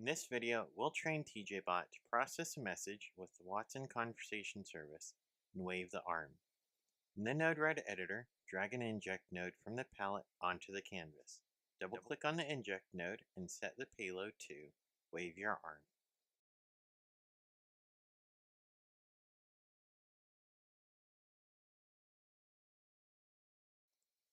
In this video, we'll train TJBot to process a message with the Watson Conversation Service and wave the arm. In the Node-RED editor, drag and inject node from the palette onto the canvas. Double-click on the inject node and set the payload to wave your arm.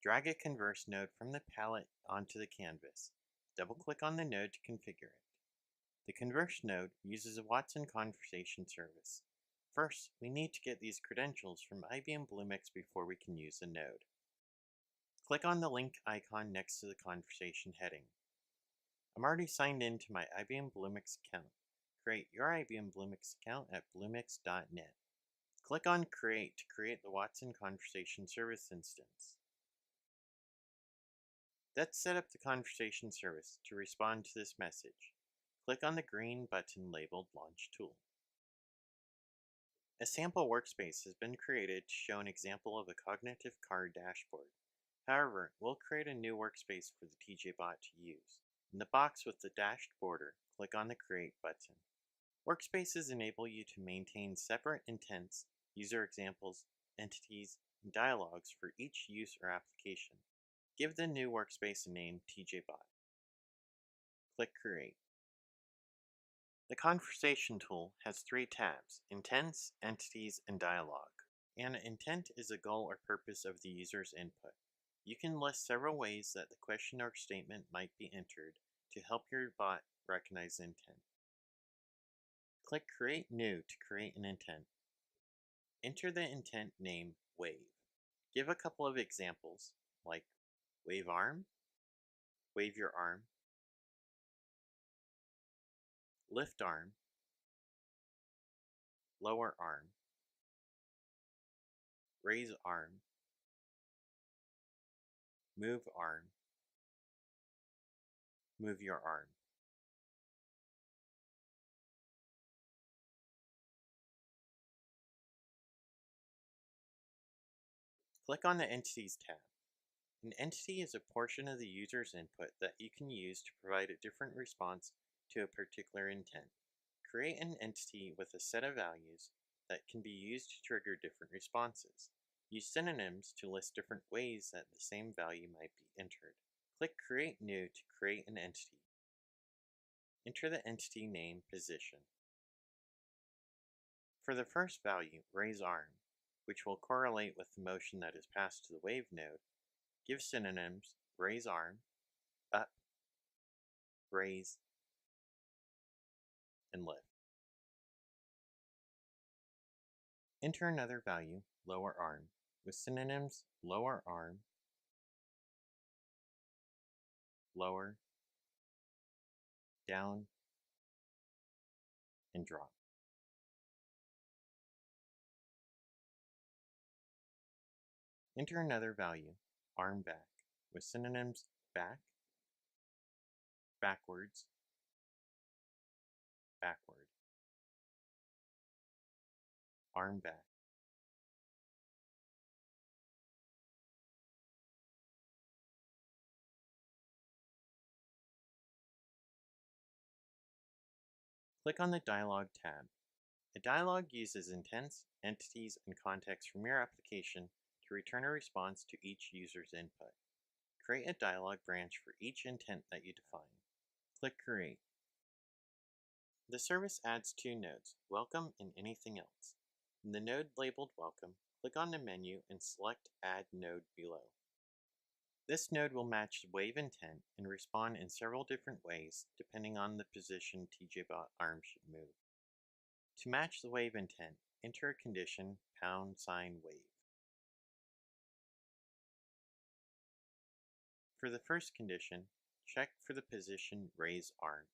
Drag a converse node from the palette onto the canvas. Double-click on the node to configure it. The converse node uses a Watson Conversation Service. First, we need to get these credentials from IBM Bluemix before we can use the node. Click on the link icon next to the conversation heading. I'm already signed in to my IBM Bluemix account. Create your IBM Bluemix account at bluemix.net. Click on Create to create the Watson Conversation Service instance. Let's set up the conversation service to respond to this message. Click on the green button labeled Launch Tool. A sample workspace has been created to show an example of a cognitive car dashboard. However, we'll create a new workspace for the TJBot to use. In the box with the dashed border, click on the Create button. Workspaces enable you to maintain separate intents, user examples, entities, and dialogues for each use or application. Give the new workspace a name TJBot. Click Create. The Conversation tool has 3 tabs: Intents, Entities, and Dialogue. An intent is a goal or purpose of the user's input. You can list several ways that the question or statement might be entered to help your bot recognize the intent. Click Create New to create an intent. Enter the intent name Wave. Give a couple of examples, like wave arm, wave your arm, lift arm, lower arm, raise arm, move arm, move your arm. Click on the Entities tab. An entity is a portion of the user's input that you can use to provide a different response to a particular intent. Create an entity with a set of values that can be used to trigger different responses. Use synonyms to list different ways that the same value might be entered. Click Create New to create an entity. Enter the entity name position. For the first value, raise arm, which will correlate with the motion that is passed to the wave node, give synonyms raise arm, up, raise, and lift. Enter another value, lower arm, with synonyms lower arm, lower, down, and drop. Enter another value, arm back, with synonyms back, backwards, backward, arm back. Click on the Dialog tab. A dialog uses intents, entities, and context from your application to return a response to each user's input. Create a dialog branch for each intent that you define. Click Create. The service adds 2 nodes, Welcome and Anything Else. In the node labeled Welcome, click on the menu and select Add Node below. This node will match the wave intent and respond in several different ways depending on the position TJBot arm should move. To match the wave intent, enter a condition #wave. For the first condition, check for the position raise arm.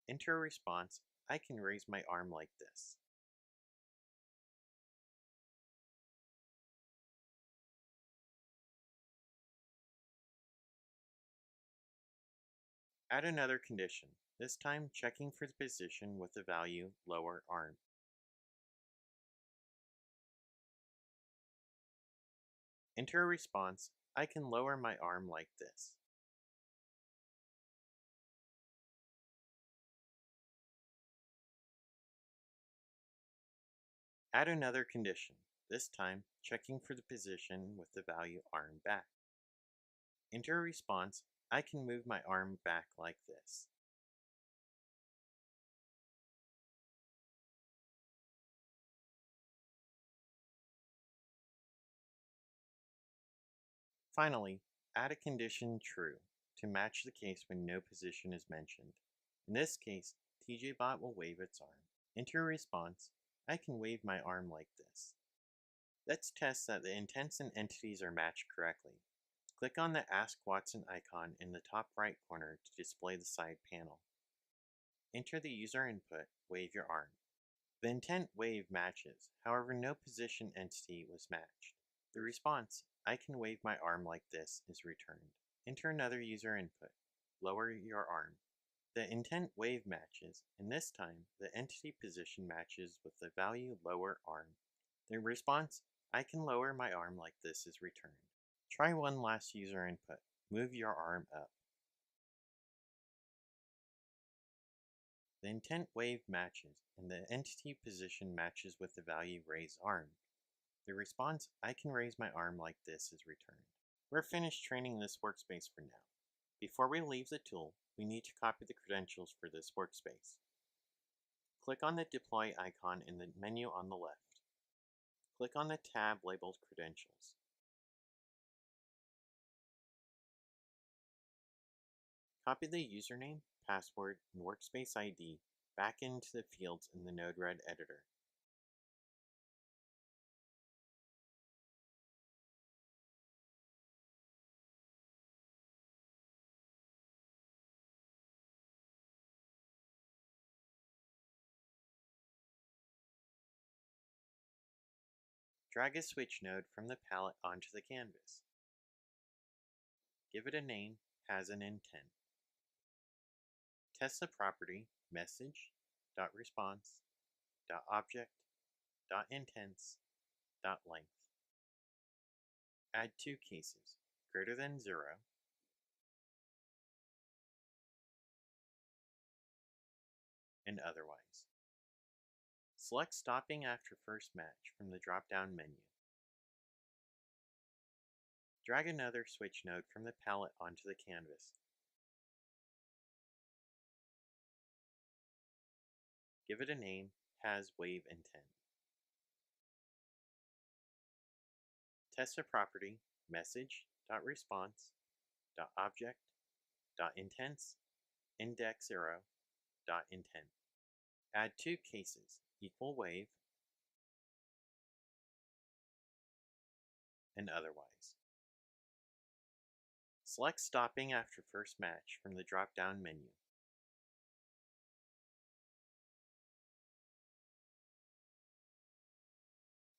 Enter a response, I can raise my arm like this. Add another condition, this time checking for the position with the value lower arm. Enter a response, I can lower my arm like this. Add another condition, this time checking for the position with the value arm back. Enter a response, I can move my arm back like this. Finally, add a condition true to match the case when no position is mentioned. In this case, TJBot will wave its arm. Enter a response, I can wave my arm like this. Let's test that the intents and entities are matched correctly. Click on the Ask Watson icon in the top right corner to display the side panel. Enter the user input, wave your arm. The intent wave matches, however no position entity was matched. The response, I can wave my arm like this, is returned. Enter another user input, lower your arm. The intent wave matches, and this time the entity position matches with the value lower arm. The response, I can lower my arm like this, is returned. Try one last user input, move your arm up. The intent wave matches, and the entity position matches with the value raise arm. The response, I can raise my arm like this, is returned. We're finished training this workspace for now. Before we leave the tool, we need to copy the credentials for this workspace. Click on the deploy icon in the menu on the left. Click on the tab labeled Credentials. Copy the username, password, and workspace ID back into the fields in the Node-RED editor. Drag a switch node from the palette onto the canvas. Give it a name, has an intent. Test the property message.response.object.intents.length. Add two cases, greater than 0 and otherwise. Select stopping after first match from the drop-down menu. Drag another switch node from the palette onto the canvas. Give it a name, has wave intent. Test a property message.response.object.intents.index0.intent. Add two cases, equal wave and otherwise. Select stopping after first match from the drop-down menu.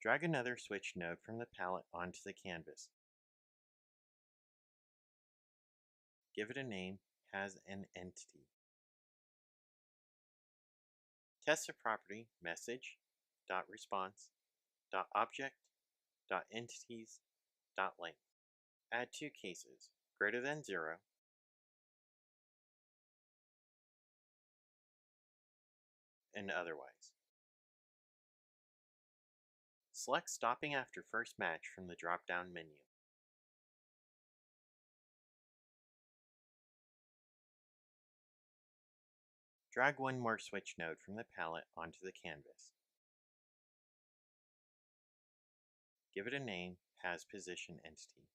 Drag another switch node from the palette onto the canvas. Give it a name, has an entity. Test the property message.response.object.entities.length. Add two cases, greater than 0 and otherwise. Select stopping after first match from the drop-down menu. Drag one more switch node from the palette onto the canvas. Give it a name, has position entity.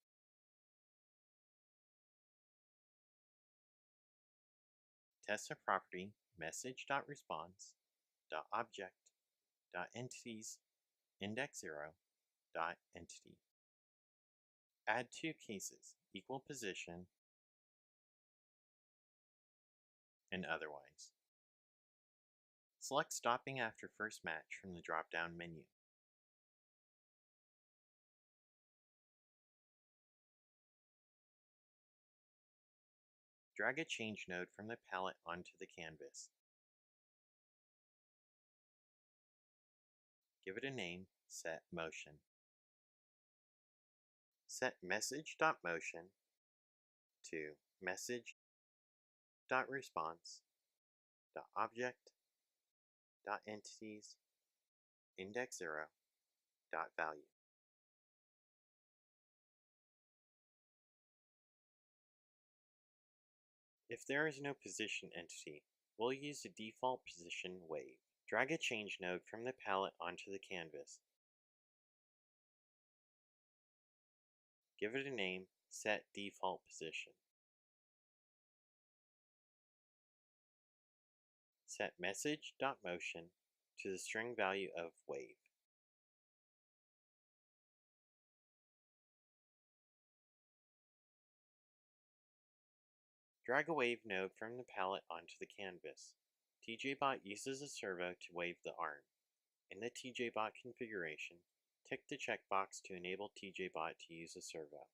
Test a property message.response.object.entities.index0.entity. Add two cases, equal position and otherwise. Select stopping after first match from the drop-down menu. Drag a change node from the palette onto the canvas. Give it a name, set motion. Set message.motion to message.response.object.entities index0.value. If there is no position entity, we'll use the default position wave. Drag a change node from the palette onto the canvas. Give it a name, set default position. Set message.motion to the string value of wave. Drag a wave node from the palette onto the canvas. TJBot uses a servo to wave the arm. In the TJBot configuration, tick the checkbox to enable TJBot to use a servo.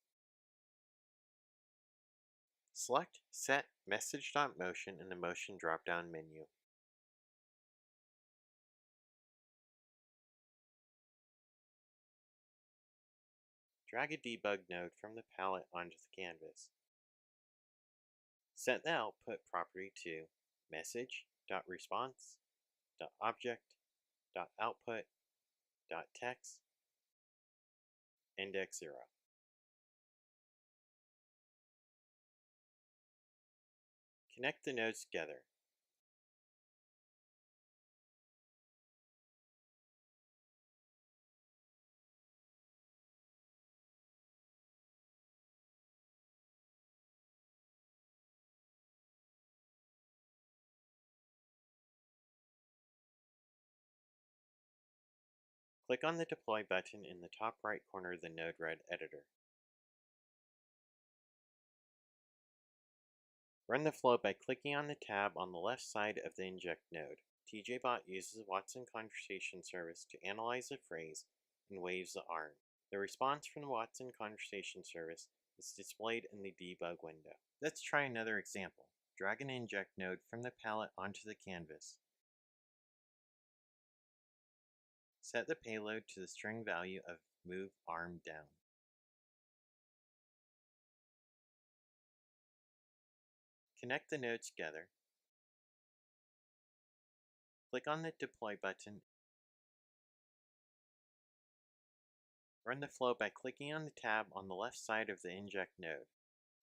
Select Set Message.Motion in the Motion drop-down menu. Drag a debug node from the palette onto the canvas. Set the output property to message.response.object.output.text index0. Connect the nodes together. Click on the Deploy button in the top right corner of the Node-RED editor. Run the flow by clicking on the tab on the left side of the inject node. TJBot uses the Watson Conversation Service to analyze the phrase and waves the arm. The response from the Watson Conversation Service is displayed in the debug window. Let's try another example. Drag an inject node from the palette onto the canvas. Set the payload to the string value of move arm down. Connect the nodes together. Click on the Deploy button. Run the flow by clicking on the tab on the left side of the inject node.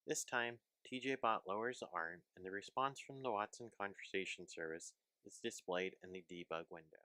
This time, TJBot lowers the arm and the response from the Watson Conversation Service is displayed in the debug window.